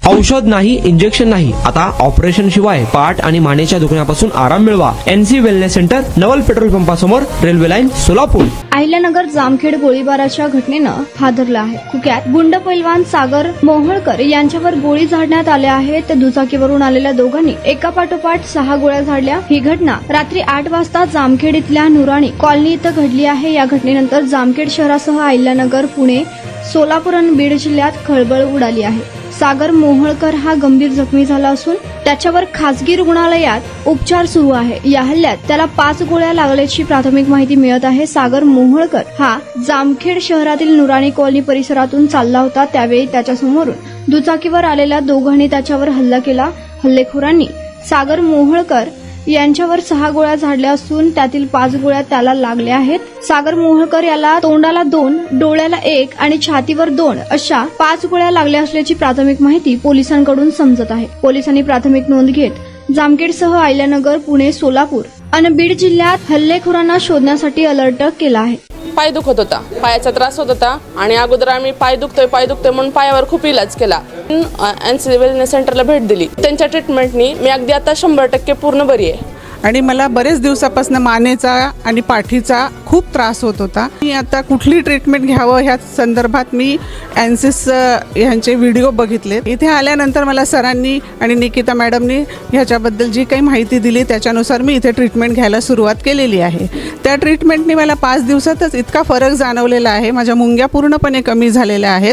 औषध नाही, इंजेक्शन नाही, आता ऑपरेशन शिवाय पाठ आणि मानेच्या दुखण्यापासून आराम मिळवा. NC wellness centre, Naval petrol पंपासमोर, रेल्वे लाईन, सोलापूर. अहिल्यानगर जामखेड गोळीबाराच्या घटनेनं हादरलं आहे. कुख्यात गुंड पैलवान सागर मोहोळकर यांच्यावर गोळी झाडण्यात आल्या आहेत. दुचाकीवरून आलेल्या दोघांनी एकापाठोपाठ 6 गोळ्या झाडल्या. ही घटना रात्री 8 वाजता जामखेड इथल्या नुराणी कॉलनी इथं घडली आहे. या घटनेनंतर जामखेड शहरासह अहिल्यानगर, पुणे, सोलापूर आणि बीड जिल्ह्यात खळबळ उडाली आहे. सागर मोहोळकर हा गंभीर जखमी झाला असून त्याच्यावर खासगी रुग्णालयात उपचार सुरू आहे. या हल्ल्यात त्याला 5 गोळ्या लागल्याची प्राथमिक माहिती मिळत आहे. सागर मोहोळकर हा जामखेड शहरातील नुराणी कॉलनी परिसरातून चालला होता. त्यावेळी त्याच्यासमोरून दुचाकीवर आलेल्या दोघांनी त्याच्यावर हल्ला केला. हल्लेखोरांनी सागर मोहोळकर यांच्यावर 6 गोळ्या झाडल्या असून त्यातील 5 गोळ्या त्याला लागल्या आहेत. सागर मोहोळकर याला तोंडाला 2, डोळ्याला 1 आणि छातीवर 2 अशा 5 गोळ्या लागल्या असल्याची प्राथमिक माहिती पोलिसांकडून समजत आहे. पोलिसांनी प्राथमिक नोंद घेत जामखेडसह अहिल्यानगर, पुणे, सोलापूर आणि बीड जिल्ह्यात हल्लेखोरांना शोधण्यासाठी अलर्ट केला आहे. पाय दुखत होता, पायाचा त्रास होत होता आणि अगोदर आम्ही पाय दुखतोय म्हणून पायावर खूप इलाज केला. एनसी वेलनेस सेंटरला भेट दिली. त्यांच्या ट्रीटमेंटनी मी अगदी आता 100% पूर्ण बरी आहे. आणि मला बरेच दिवसापासून मानेचा आणि पाठीचा खूप त्रास होत होता. मी आता कुठली ट्रीटमेंट घ्यावं ह्या संदर्भात मी एनसिस ह्यांचे व्हिडिओ बघितले. इथे आल्यानंतर मला सरांनी आणि निकिता मॅडमनी ह्याच्याबद्दल जी काही माहिती दिली त्याच्यानुसार मी इथे ट्रीटमेंट घ्यायला सुरुवात केलेली आहे. त्या ट्रीटमेंटनी मला 5 दिवसातच इतका फरक जाणवलेला आहे. माझ्या मुंग्या पूर्णपणे कमी झालेल्या आहेत.